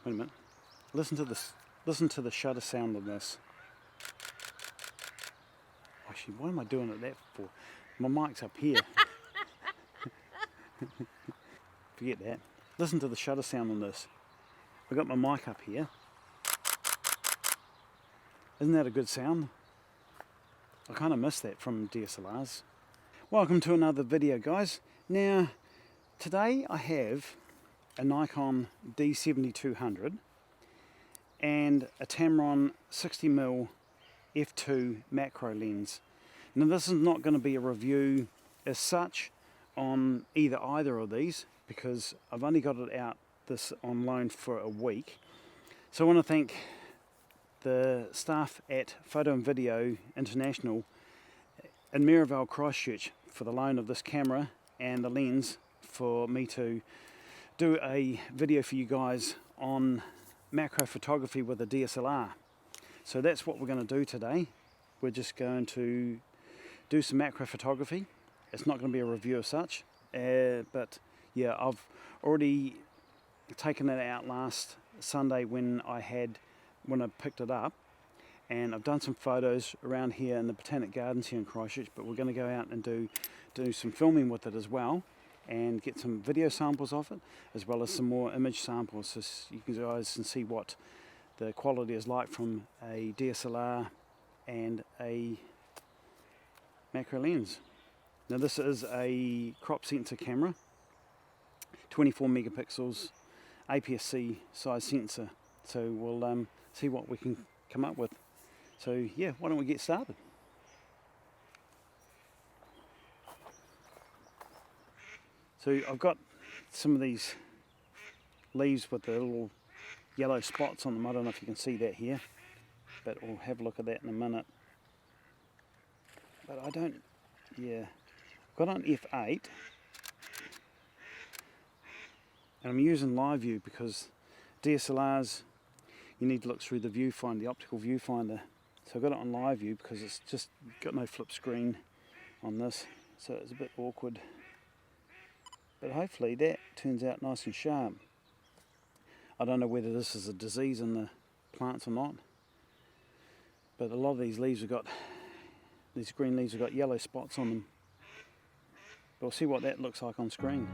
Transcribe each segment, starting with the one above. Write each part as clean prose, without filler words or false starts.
Wait a minute. Listen to this. Listen to the shutter sound on this. Actually, what am I doing it that for? My mic's up here. Forget that. Listen to the shutter sound on this. I got my mic up here. Isn't that a good sound? I kind of miss that from DSLRs. Welcome to another video, guys. Now, today I have a Nikon D7200 and a Tamron 60mm f2 macro lens. Now, this is not going to be a review as such on either of these, because I've only got it out this on loan for a week. So I want to thank the staff at Photo and Video International in Merivale, Christchurch, for the loan of this camera and the lens for me to do a video for you guys on macro photography with a DSLR. So that's what we're going to do today. We're just going to do some macro photography. It's not going to be a review as such, but yeah, I've already taken it out last Sunday when I picked it up, and I've done some photos around here in the Botanical Gardens here in Christchurch, but we're going to go out and do some filming with it as well, and get some video samples of it, as well as some more image samples, so you guys can see what the quality is like from a DSLR and a macro lens. Now, this is a crop sensor camera, 24 megapixels, APS-C size sensor, so we'll see what we can come up with. So yeah, why don't we get started? So I've got some of these leaves with the little yellow spots on them. I don't know if you can see that here, but we'll have a look at that in a minute. But I don't, yeah, I've got on f8, and I'm using live view because DSLRs, you need to look through the viewfinder, the optical viewfinder. So I've got it on live view because it's just got no flip screen on this, so it's a bit awkward. But hopefully that turns out nice and sharp. I don't know whether this is a disease in the plants or not, but a lot of these leaves have got, these green leaves have got yellow spots on them. But we'll see what that looks like on screen.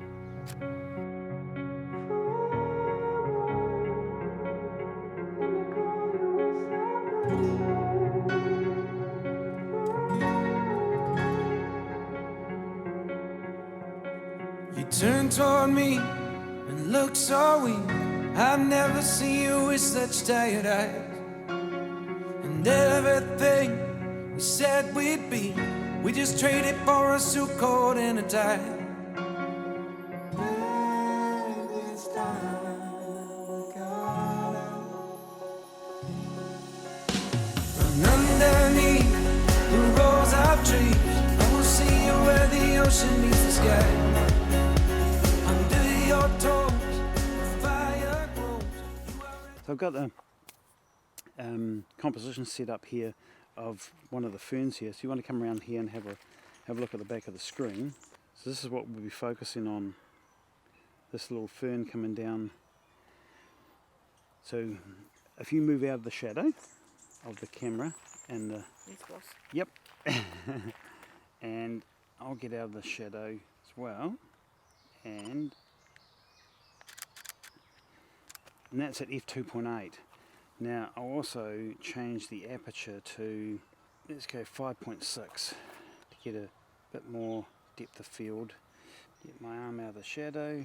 You turn toward me and look so weak. I've never seen you with such tired eyes. And everything we said we'd be, we just traded for a suit coat and a tie. This time we got out. From underneath the rows of trees, I will see you where the ocean meets the sky. So I've got the composition set up here of one of the ferns here. So you want to come around here and have a look at the back of the screen. So this is what we'll be focusing on, this little fern coming down. So if you move out of the shadow of the camera and the... Yep. And I'll get out of the shadow as well. And that's at f2.8. Now I'll also change the aperture to, let's go 5.6 to get a bit more depth of field. Get my arm out of the shadow.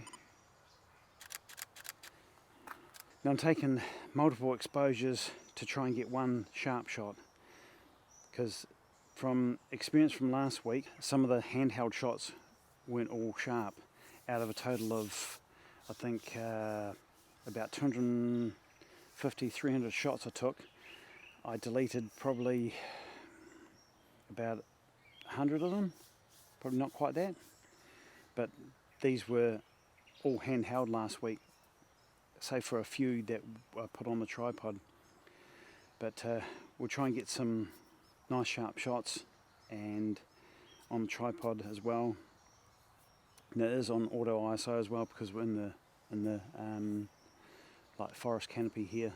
Now I'm taking multiple exposures to try and get one sharp shot, because from experience from last week, some of the handheld shots weren't all sharp. Out of a total of, I think, about 250, 300 shots I took, I deleted probably about 100 of them, probably not quite that, but these were all handheld last week, save for a few that I put on the tripod. But we'll try and get some nice sharp shots and on the tripod as well. And it is on auto ISO as well, because we're in the like forest canopy here,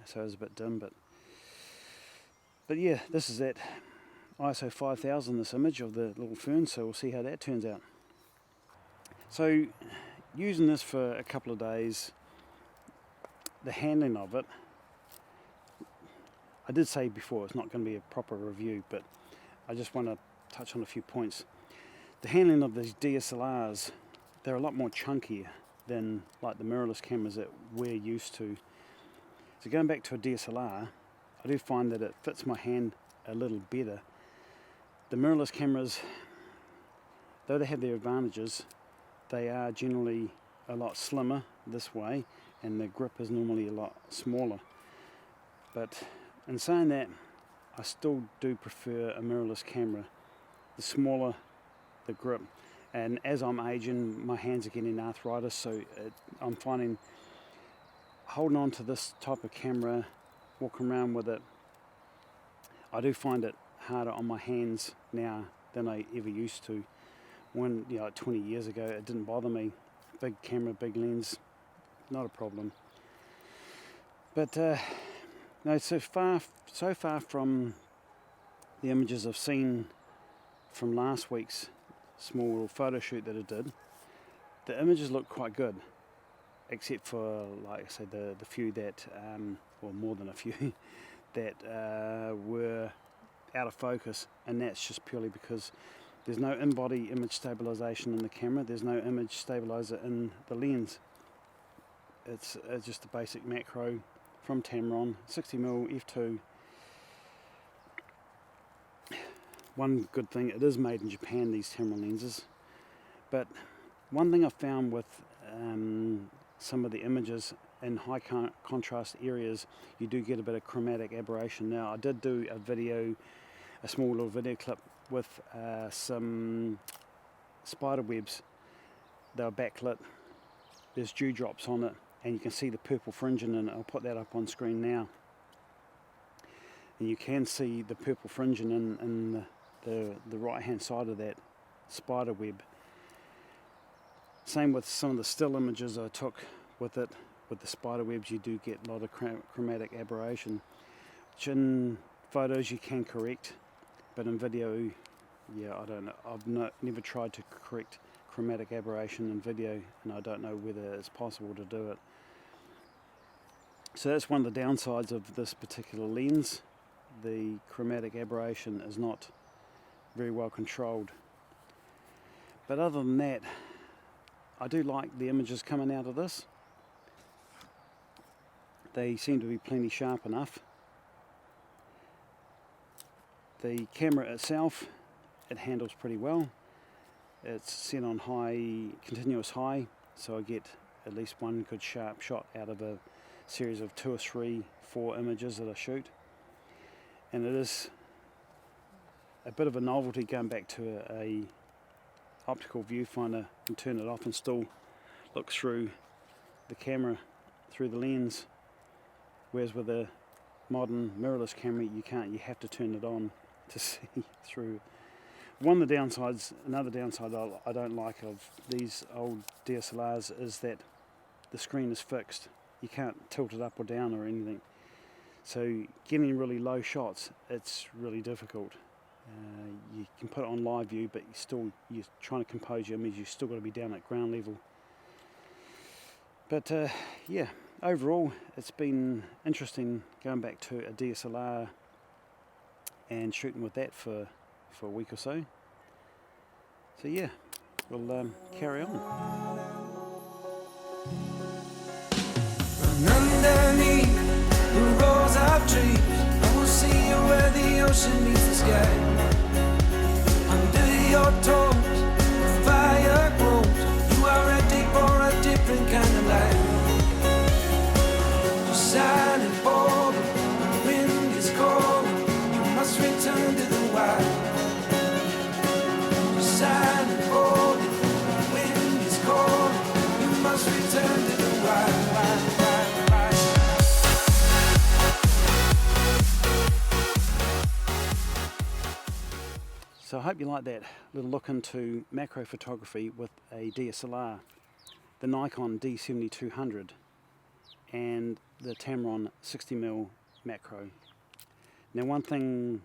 so it's a bit dim, but yeah, this is at ISO 5000, this image of the little fern, so we'll see how that turns out. So using this for a couple of days, the handling of it, I did say before it's not going to be a proper review, but I just want to touch on a few points. The handling of these DSLRs, they're a lot more chunkier than like the mirrorless cameras that we're used to. So going back to a DSLR, I do find that it fits my hand a little better. The mirrorless cameras, though they have their advantages, they are generally a lot slimmer this way, and the grip is normally a lot smaller. But in saying that, I still do prefer a mirrorless camera. The smaller the grip, and as I'm aging, my hands are getting arthritis, so I'm finding holding on to this type of camera, walking around with it, I do find it harder on my hands now than I ever used to. When, you know, like 20 years ago, it didn't bother me. Big camera, big lens, not a problem. But no, so far from the images I've seen from last week's small little photo shoot that I did, the images look quite good, except for, like I said, the few that, or more than a few, that were out of focus, and that's just purely because there's no in-body image stabilization in the camera, there's no image stabilizer in the lens. It's just a basic macro from Tamron, 60mm f2. One good thing, it is made in Japan, these Tamron lenses. But one thing I've found with some of the images in high contrast areas, you do get a bit of chromatic aberration. Now, I did do a small little video clip with some spider webs. They were backlit, there's dewdrops on it, and you can see the purple fringing, and I'll put that up on screen now. And you can see the purple fringing in the right hand side of that spider web. Same with some of the still images I took with it, with the spider webs. You do get a lot of chromatic aberration, which in photos you can correct, but in video, yeah, I don't know. I've never tried to correct chromatic aberration in video, and I don't know whether it's possible to do it. So that's one of the downsides of this particular lens. The chromatic aberration is not very well controlled. But other than that, I do like the images coming out of this. They seem to be plenty sharp enough. The camera itself, it handles pretty well. It's set on high, continuous high, so I get at least one good sharp shot out of a series of 2 or 3, 4 images that I shoot. And it is a bit of a novelty going back to a optical viewfinder and turn it off and still look through the camera, through the lens, whereas with a modern mirrorless camera you can't, you have to turn it on to see through. Another downside I don't like of these old DSLRs is that the screen is fixed. You can't tilt it up or down or anything. So getting really low shots, it's really difficult. You can put it on live view, but you're trying to compose your image, you've still got to be down at ground level. But yeah, overall it's been interesting going back to a DSLR and shooting with that for a week or so. So yeah, we'll carry on. Underneath the rows of trees, I will see you where the ocean meets the sky. Under your toes, the fire grows. You are ready for a different kind of life. You're silent, bold, the wind is cold. You must return to the wild. You're silent, bold, the wind is cold. You must return to the wild. So I hope you like that little look into macro photography with a DSLR, the Nikon D7200. and the Tamron 60mm macro. Now one thing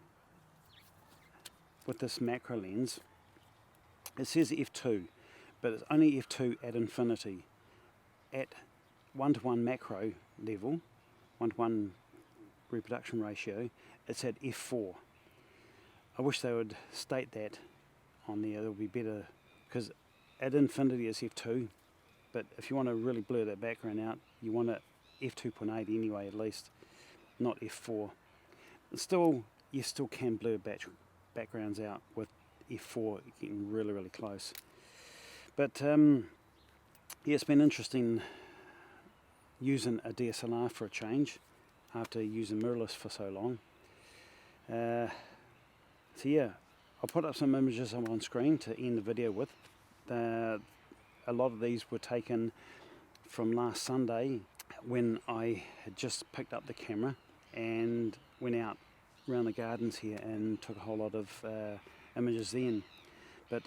with this macro lens, it says f2, but it's only f2 at infinity. At 1:1 macro level, 1:1 reproduction ratio, it's at f4. I wish they would state that on there, it'll be better, because at infinity it's f2, but if you want to really blur that background out, you want it f2.8 anyway, at least, not f4. Still, you still can blur backgrounds out with f4, getting really, really close. But yeah, it's been interesting using a DSLR for a change after using mirrorless for so long. So yeah, I'll put up some images on screen to end the video with. A lot of these were taken from last Sunday when I had just picked up the camera and went out around the gardens here and took a whole lot of images then. But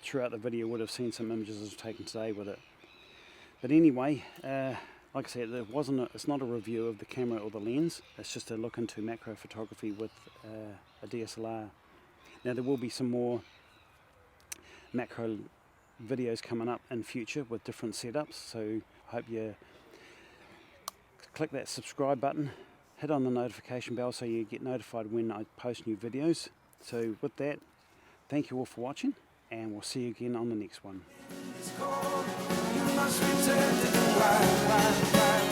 throughout the video would have seen some images I was taken today with it. But anyway, like I said, it's not a review of the camera or the lens, it's just a look into macro photography with a DSLR. Now there will be some more macro videos coming up in future with different setups, so I hope you click that subscribe button, hit on the notification bell so you get notified when I post new videos. So with that, thank you all for watching, and we'll see you again on the next one. You must return to the wild, wild, wild.